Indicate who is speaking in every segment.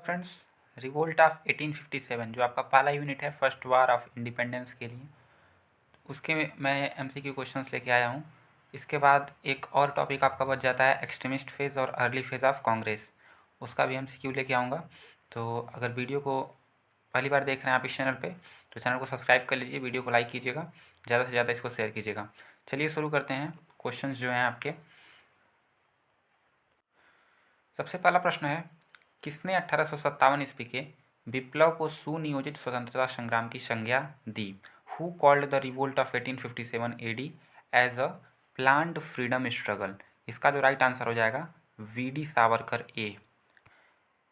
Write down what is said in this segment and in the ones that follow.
Speaker 1: Friends, revolt of 1857 जो आपका पहला यूनिट है फर्स्ट वार ऑफ इंडिपेंडेंस के लिए, उसके मैं एमसीक्यू क्वेश्चंस लेके आया हूँ। इसके बाद एक और टॉपिक आपका बच जाता है एक्सट्रीमिस्ट फेज़ और अर्ली फेज़ ऑफ कांग्रेस, उसका भी एमसीक्यू लेके आऊँगा। तो अगर वीडियो को पहली बार देख रहे हैं आप इस चैनल पे, तो चैनल को सब्सक्राइब कर लीजिए, वीडियो को लाइक कीजिएगा, ज़्यादा से ज़्यादा इसको शेयर कीजिएगा। चलिए शुरू करते हैं। क्वेश्चंस जो हैं आपके, सबसे पहला प्रश्न है, किसने 1857 ईस्वी के विप्लव को सुनियोजित स्वतंत्रता संग्राम की संज्ञा दी? Who called the revolt of 1857 AD as a planned freedom struggle? इसका जो राइट आंसर हो जाएगा वीडी सावरकर ए।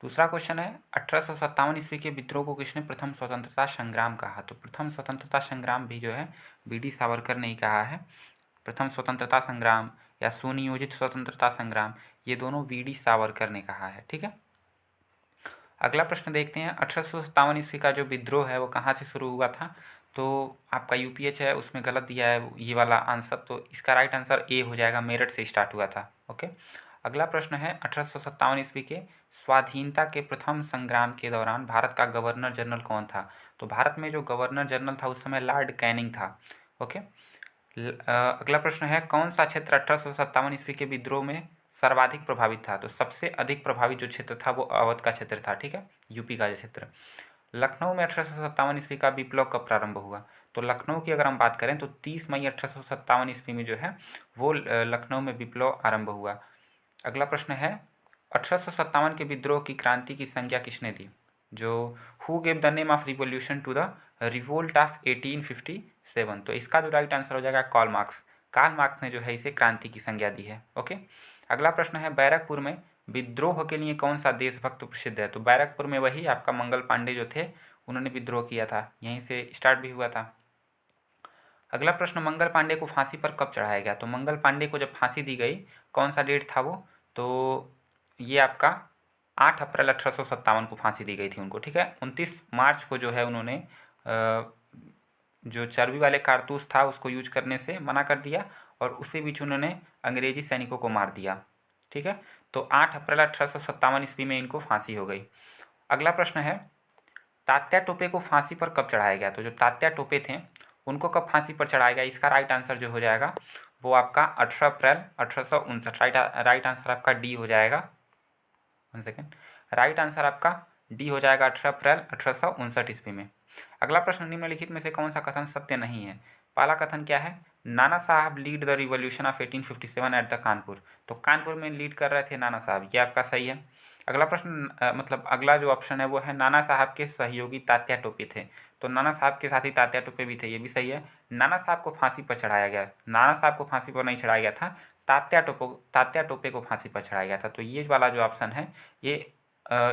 Speaker 1: दूसरा क्वेश्चन है, 1857 ईस्वी के विद्रोह को किसने प्रथम स्वतंत्रता संग्राम कहा? तो प्रथम स्वतंत्रता संग्राम भी जो है वीडी सावरकर ने ही कहा है। प्रथम स्वतंत्रता संग्राम या सुनियोजित स्वतंत्रता संग्राम, ये दोनों वीडी सावरकर ने कहा है। ठीक है, अगला प्रश्न देखते हैं। 1857 ईस्वी का जो विद्रोह है वो कहाँ से शुरू हुआ था? तो आपका यूपीएच है उसमें गलत दिया है ये वाला आंसर, तो इसका राइट आंसर ए हो जाएगा, मेरठ से स्टार्ट हुआ था। ओके, अगला प्रश्न है, 1857 ईस्वी के स्वाधीनता के प्रथम संग्राम के दौरान भारत का गवर्नर जनरल कौन था? तो भारत में जो गवर्नर जनरल था उस समय लॉर्ड कैनिंग था। ओके, अगला प्रश्न है, कौन सा क्षेत्र 1857 ईस्वी के विद्रोह में सर्वाधिक प्रभावित था? तो सबसे अधिक प्रभावित जो क्षेत्र था वो अवध का क्षेत्र था। ठीक है, यूपी का जो क्षेत्र। लखनऊ में 1857 ईस्वी का विप्लव कब प्रारंभ हुआ? तो लखनऊ की अगर हम बात करें तो 30 मई 1857 ईस्वी में जो है वो लखनऊ में विप्लव आरंभ हुआ। अगला प्रश्न है, 1857 के विद्रोह की क्रांति की संज्ञा किसने दी? जो who gave the name of revolution to the revolt of 1857? तो इसका जो राइट आंसर हो जाएगा कार्ल मार्क्स। कार्ल मार्क्स ने जो है इसे क्रांति की संज्ञा दी है। ओके, अगला प्रश्न है, बैरकपुर में विद्रोह के लिए कौन सा देशभक्त प्रसिद्ध है? तो बैरकपुर में वही आपका मंगल पांडे जो थे उन्होंने विद्रोह किया था, यहीं से स्टार्ट भी हुआ था। अगला प्रश्न, मंगल पांडे को फांसी पर कब चढ़ाया गया? तो मंगल पांडे को जब फांसी दी गई, कौन सा डेट था वो? तो ये आपका 8 अप्रैल 1857 को फांसी दी गई थी उनको। ठीक है, 29 मार्च को जो है उन्होंने जो चर्बी वाले कारतूस था उसको यूज करने से मना कर दिया और उसी बीच उन्होंने अंग्रेजी सैनिकों को मार दिया। ठीक है, तो 8 अप्रैल 1857 ईस्वी में इनको फांसी हो गई। अगला प्रश्न है, तात्या टोपे को फांसी पर कब चढ़ाया गया? तो जो तात्या टोपे थे उनको कब फांसी पर चढ़ाया गया? इसका राइट आंसर जो हो जाएगा वो आपका 18 अप्रैल 1859। राइट आंसर आपका डी हो जाएगा। 1 सेकेंड, राइट आंसर आपका डी हो जाएगा 18 अप्रैल 1859 ईस्वी में। अगला प्रश्न, निम्नलिखित में से कौन सा कथन सत्य नहीं है? पहला कथन क्या है, नाना साहब lead the revolution of 1857 at the Kanpur. तो कानपुर में लीड कर रहे थे नाना साहब, ये आपका सही है। अगला प्रश्न मतलब अगला जो ऑप्शन है वो है, नाना साहब के सहयोगी तात्या टोपे थे। तो नाना साहब के साथ ही तात्या टोपे भी थे, ये भी सही है। नाना साहब को फांसी पर चढ़ाया गया, नाना साहब को फांसी पर नहीं चढ़ाया गया था, तात्या टोपे को फांसी पर चढ़ाया गया था। तो ये वाला जो ऑप्शन है ये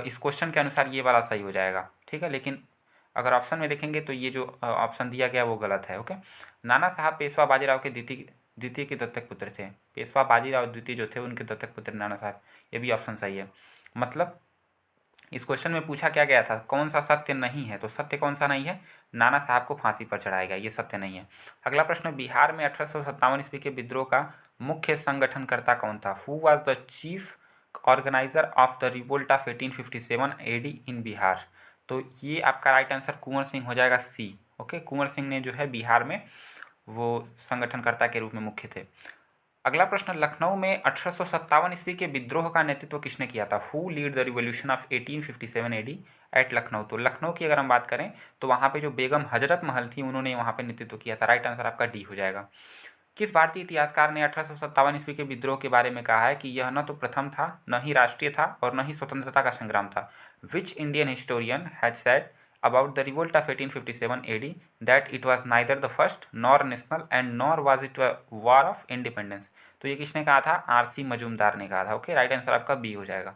Speaker 1: इस क्वेश्चन के अनुसार ये वाला सही हो जाएगा। ठीक है, लेकिन अगर ऑप्शन में देखेंगे तो ये जो ऑप्शन दिया गया वो गलत है। ओके, नाना साहब पेशवा बाजीराव के द्वितीय के दत्तक पुत्र थे। पेशवा बाजीराव द्वितीय जो थे उनके दत्तक पुत्र नाना साहब, ये भी ऑप्शन सही है। मतलब इस क्वेश्चन में पूछा क्या गया था, कौन सा सत्य नहीं है? तो सत्य कौन सा नहीं है? नाना साहब को फांसी पर चढ़ाया गया, ये सत्य नहीं है। अगला प्रश्न, बिहार में 1857 ईस्वी के विद्रोह का मुख्य संगठनकर्ता कौन था? Who was the chief organiser of the revolt of 1857 AD in Bihar? तो ये आपका राइट आंसर कुंवर सिंह हो जाएगा, सी। ओके, कुंवर सिंह ने जो है बिहार में वो संगठनकर्ता के रूप में मुख्य थे। अगला प्रश्न, लखनऊ में 1857 ईस्वी के विद्रोह का नेतृत्व किसने किया था? Who lead the revolution of 1857 AD at Lucknow? तो लखनऊ की अगर हम बात करें तो वहाँ पे जो बेगम हजरत महल थी उन्होंने वहाँ पे नेतृत्व किया था। राइट आंसर आपका डी हो जाएगा। किस भारतीय इतिहासकार ने 1857 ईस्वी के विद्रोह के बारे में कहा है कि यह न तो प्रथम था, न ही राष्ट्रीय था और न ही स्वतंत्रता का संग्राम था? Which Indian historian has said about the revolt of 1857 AD that it was neither the first nor national and nor was it a war of independence? तो ये किसने कहा था? आरसी मजूमदार ने कहा था। ओके, राइट आंसर आपका बी हो जाएगा।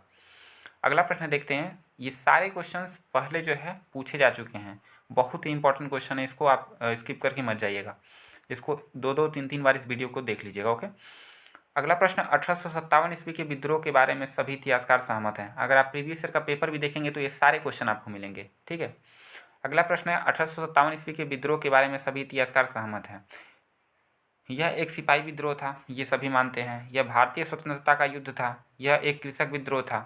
Speaker 1: अगला प्रश्न देखते हैं। ये सारे क्वेश्चंस पहले जो है पूछे जा चुके हैं, बहुत ही इंपॉर्टेंट क्वेश्चन है, इसको आप स्किप करके मत जाइएगा, इसको दो तीन तीन बार इस वीडियो को देख लीजिएगा। ओके, अगला प्रश्न, 1857 ईस्वी के विद्रोह के बारे में सभी इतिहासकार सहमत हैं। अगर आप प्रीवियस ईयर का पेपर भी देखेंगे तो ये सारे क्वेश्चन आपको मिलेंगे। ठीक है, अगला प्रश्न है, 1857 ईस्वी के विद्रोह के बारे में सभी इतिहासकार सहमत हैं। यह एक सिपाही विद्रोह था, ये सभी मानते हैं। यह भारतीय स्वतंत्रता का युद्ध था। यह एक कृषक विद्रोह था।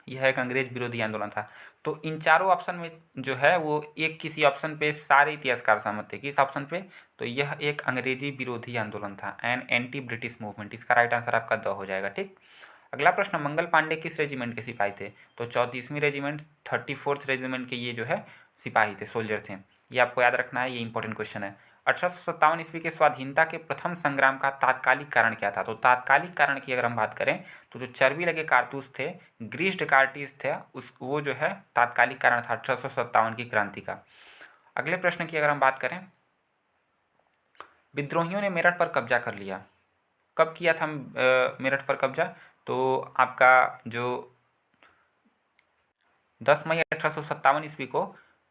Speaker 1: यह एक अंग्रेज विरोधी आंदोलन था। तो इन चारों ऑप्शन में जो है वो एक किसी ऑप्शन पे सारे इतिहासकार सहमत थे। किस ऑप्शन पे? तो यह एक अंग्रेजी विरोधी आंदोलन था, एन एंटी ब्रिटिश मूवमेंट। इसका राइट आंसर आपका द हो जाएगा। ठीक। अगला प्रश्न, मंगल पांडे किस रेजिमेंट के सिपाही थे? तो 34वीं रेजिमेंट, 34th रेजिमेंट के ये जो है सिपाही थे, सोल्जर थे। ये आपको याद रखना है, ये इंपॉर्टेंट क्वेश्चन है। 1857 ईस्वी के स्वाधीनता के प्रथम संग्राम का तात्कालिक कारण क्या था? तो तात्कालिक कारण की अगर हम बात करें तो जो चर्बी लगे कारतूस थे, ग्रीस्ड कार्टिज थे, उस वो जो है तात्कालिक कारण था 1857 की क्रांति का। अगले प्रश्न की अगर हम बात करें, विद्रोहियों ने मेरठ पर कब्जा कर लिया। कब किया था मेरठ पर कब्जा? तो आपका जो 10 मई 1857 ईस्वी को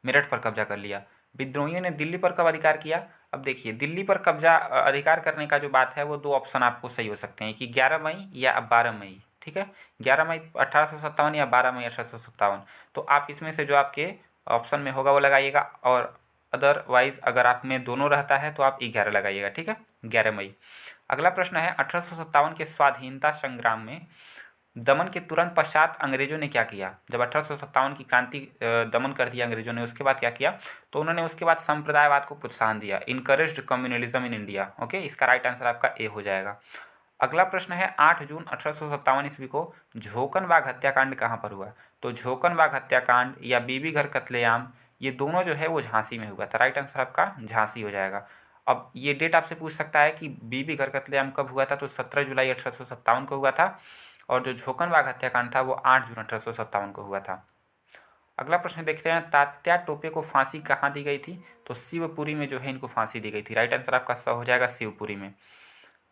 Speaker 1: मेरठ पर कब्जा कर लिया। विद्रोहियों ने दिल्ली पर कब अधिकार किया? अब देखिए, दिल्ली पर कब्जा अधिकार करने का जो बात है वो दो ऑप्शन आपको सही हो सकते हैं कि 11 मई या 12 मई। ठीक है, 11 मई 1857 या 12 मई 1857। तो आप इसमें से जो आपके ऑप्शन में होगा वो लगाइएगा, और अदरवाइज अगर आप में दोनों रहता है तो आप 11 लगाइएगा। ठीक है, 11 मई। अगला प्रश्न है, 1857 के स्वाधीनता संग्राम में दमन के तुरंत पश्चात अंग्रेजों ने क्या किया? जब 1857 की क्रांति दमन कर दिया अंग्रेजों ने, उसके बाद क्या किया? तो उन्होंने उसके बाद संप्रदायवाद को प्रोत्साहन दिया, encouraged communalism in India. Okay, इसका राइट आंसर आपका ए हो जाएगा। अगला प्रश्न है, 8 जून 1857 ईस्वी को झोकनबाग हत्याकांड कहाँ पर हुआ? तो झोकनबाग हत्याकांड या बीबी घर कत्लेआम, ये दोनों जो है वो झांसी में हुआ था। राइट आंसर आपका झांसी हो जाएगा। अब ये डेट आपसे पूछ सकता है कि बीबी घर कत्लेआम कब हुआ था? तो 17 जुलाई 1857 को हुआ था, और जो झोकनबाग हत्याकांड था वो 8 जून 1857 को हुआ था। अगला प्रश्न देखते हैं, तात्या टोपे को फांसी कहाँ दी गई थी? तो शिवपुरी में जो है इनको फांसी दी गई थी। राइट आंसर आपका स हो जाएगा, शिवपुरी में।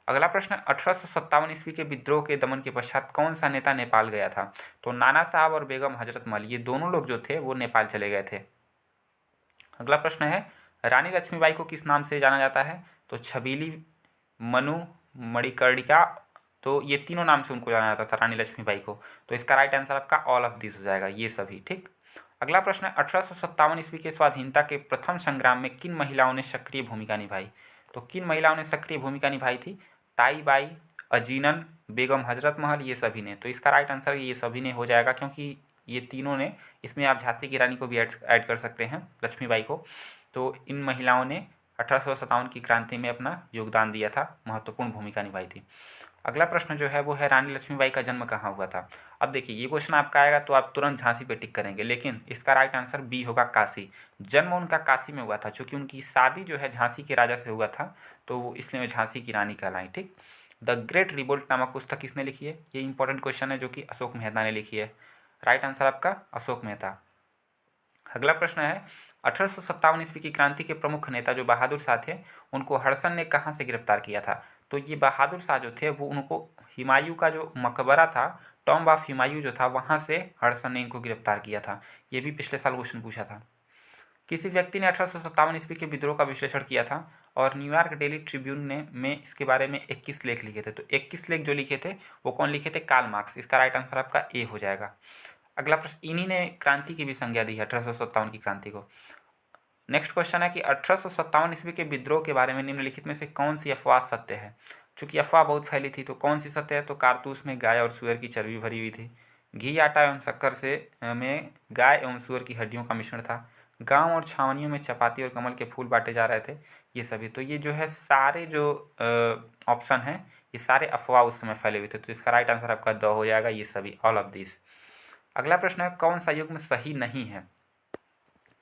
Speaker 1: अगला प्रश्न, 1857 ईस्वी के विद्रोह के दमन के पश्चात कौन सा नेता नेपाल गया था? तो नाना साहब और बेगम हजरत महल, ये दोनों लोग जो थे वो नेपाल चले गए थे। अगला प्रश्न है, रानी लक्ष्मीबाई को किस नाम से जाना जाता है? तो छबीली, मनु, मणिकर्णिका, तो ये तीनों नाम से उनको जाना जाता था रानी लक्ष्मीबाई को। तो इसका राइट आंसर आपका ऑल ऑफ दिस हो जाएगा, ये सभी। ठीक। अगला प्रश्न है, 1857 ईस्वी के स्वाधीनता के प्रथम संग्राम में किन महिलाओं ने सक्रिय भूमिका निभाई? तो किन महिलाओं ने सक्रिय भूमिका निभाई थी? ताईबाई, अजीनन, बेगम हजरत महल, ये सभी ने। तो इसका राइट आंसर ये सभी ने हो जाएगा, क्योंकि ये तीनों ने, इसमें आप झांसी की रानी को भी ऐड कर सकते हैं, लक्ष्मीबाई को। तो इन महिलाओं ने 1857 की क्रांति में अपना योगदान दिया था, महत्वपूर्ण भूमिका निभाई थी। अगला प्रश्न जो है वो है, रानी लक्ष्मीबाई का जन्म कहाँ हुआ था? अब देखिए, ये क्वेश्चन आपका आएगा तो आप तुरंत झांसी पे टिक करेंगे, लेकिन इसका राइट आंसर बी होगा, काशी। जन्म उनका काशी में हुआ था, चूँकि उनकी शादी जो है झांसी के राजा से हुआ था, तो इसलिए वो झांसी की रानी कहलाई। ठीक। द ग्रेट रिवोल्ट नामक पुस्तक किसने लिखी है? ये इंपॉर्टेंट क्वेश्चन है, जो कि अशोक मेहता ने लिखी है। राइट आंसर आपका अशोक मेहता। अगला प्रश्न है, 1857 ईस्वी की क्रांति के प्रमुख नेता जो बहादुर शाह थे, उनको हडसन ने कहाँ से गिरफ्तार किया था? तो ये बहादुर शाह जो थे वो उनको हुमायूं का जो मकबरा था, टॉम्ब ऑफ हुमायूं जो था, वहाँ से हडसन ने इनको गिरफ्तार किया था। ये भी पिछले साल क्वेश्चन पूछा था। किसी व्यक्ति ने 1857 ईस्वी के विद्रोह का विश्लेषण किया था, और न्यूयॉर्क डेली ट्रिब्यून ने में इसके बारे में 21 लेख लिखे थे। तो 21 लेख जो लिखे थे वो कौन लिखे थे? Karl Marx. इसका राइट आंसर आपका ए हो जाएगा। अगला प्रश्न, इन्हीं ने क्रांति की भी संज्ञा दी है, 1857 की क्रांति को। नेक्स्ट क्वेश्चन है कि 1857 ईस्वी के विद्रोह के बारे में निम्नलिखित में से कौन सी अफवाह सत्य है? चूंकि अफवाह बहुत फैली थी, तो कौन सी सत्य है? तो कारतूस में गाय और सूअर की चर्बी भरी हुई थी, घी, आटा एवं शक्कर से में गाय एवं सूअर की हड्डियों का मिश्रण था, गांव और छावनियों में चपाती और कमल के फूल बांटे जा रहे थे, ये सभी। तो ये जो है सारे जो ऑप्शन हैं, ये सारे अफवाह उस समय फैले हुए थे। तो इसका राइट आंसर आपका द हो जाएगा, ये सभी, ऑल ऑफ दिस। अगला प्रश्न है, कौन सा युग्म सही नहीं है?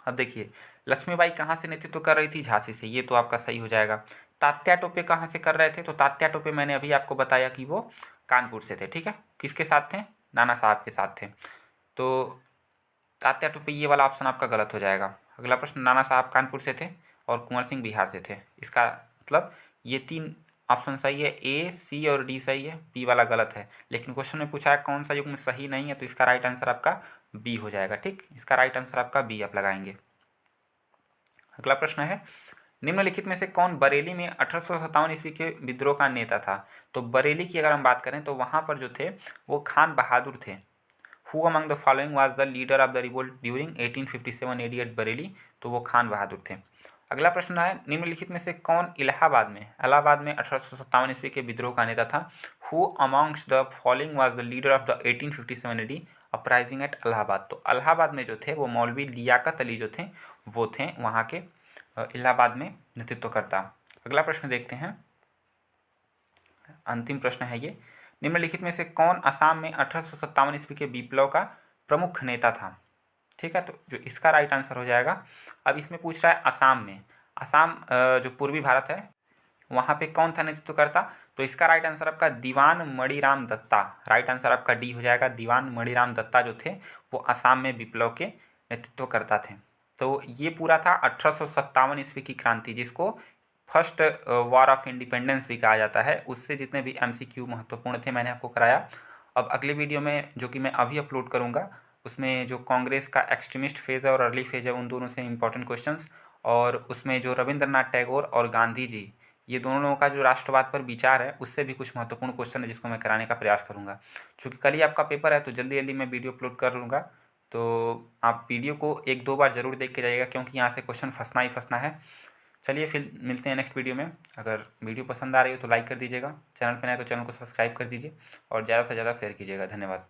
Speaker 1: अब देखिए, लक्ष्मीबाई कहाँ से नेतृत्व कर रही थी? झांसी से, ये तो आपका सही हो जाएगा। तात्या टोपे कहाँ से कर रहे थे? तो तात्या टोपे मैंने अभी आपको बताया कि वो कानपुर से थे। ठीक है, किसके साथ थे? नाना साहब के साथ थे। तो तात्या टोपे, ये वाला ऑप्शन आपका गलत हो जाएगा। अगला प्रश्न, नाना साहब कानपुर से थे और कुंवर सिंह बिहार से थे। इसका मतलब ये तीन ऑप्शन सही है, ए, सी और डी सही है, बी वाला गलत है। लेकिन क्वेश्चन में पूछा है कौन सा युग्म सही नहीं है, तो इसका राइट आंसर आपका बी हो जाएगा। ठीक, इसका राइट आंसर आपका बी आप लगाएंगे। अगला प्रश्न है, निम्नलिखित में से कौन बरेली में 1857 ईस्वी के विद्रोह का नेता था? तो बरेली की अगर हम बात करें तो वहाँ पर जो थे वो खान बहादुर थे। Who among the following was the leader of the revolt during 1857 AD at Bareilly? तो वो खान बहादुर थे। अगला प्रश्न है, निम्नलिखित में से कौन इलाहाबाद में 1857 ईस्वी के विद्रोह का नेता था? Who amongst the following was the leader of the 1857 AD uprising at Allahabad. तो इलाहाबाद में जो थे वो मौलवी लियाकत अली जो थे वो थे वहाँ के इलाहाबाद में नेतृत्वकर्ता। अगला प्रश्न देखते हैं, अंतिम प्रश्न है ये, निम्नलिखित में से कौन असम में 1857 ईस्वी के विप्लव का प्रमुख नेता था? ठीक है, तो जो इसका राइट आंसर हो जाएगा, अब इसमें पूछ रहा है असम में, असम जो पूर्वी भारत है वहाँ पे कौन था नेतृत्वकर्ता? तो इसका राइट आंसर आपका दीवान मणिराम दत्ता, राइट आंसर आपका डी हो जाएगा। दीवान मणिराम दत्ता जो थे वो असम में विप्लव के नेतृत्वकर्ता थे। तो ये पूरा था 1857 ईस्वी की क्रांति, जिसको फर्स्ट वॉर ऑफ इंडिपेंडेंस भी कहा जाता है। उससे जितने भी MCQ महत्वपूर्ण थे मैंने आपको कराया। अब अगले वीडियो में जो कि मैं अभी अपलोड करूँगा उसमें जो कांग्रेस का एक्सट्रीमिस्ट फेज़ है और अर्ली फेज़ है उन दोनों से इंपॉर्टेंट क्वेश्चंस, और उसमें जो रविंद्रनाथ टैगोर और गांधी जी ये दोनों लोगों का जो राष्ट्रवाद पर विचार है उससे भी कुछ महत्वपूर्ण क्वेश्चन है जिसको मैं कराने का प्रयास करूँगा। चूँकि कल ही आपका पेपर है तो जल्दी जल्दी मैं वीडियो अपलोड कर लूँगा, तो आप वीडियो को 1-2 बार ज़रूर देख के जाइएगा क्योंकि यहाँ से क्वेश्चन फंसना ही फंसना है। चलिए फिर मिलते हैं नेक्स्ट वीडियो में। अगर वीडियो पसंद आ रही हो तो लाइक कर दीजिएगा, चैनल पर नए तो चैनल को सब्सक्राइब कर दीजिए और ज़्यादा से ज़्यादा शेयर कीजिएगा। धन्यवाद।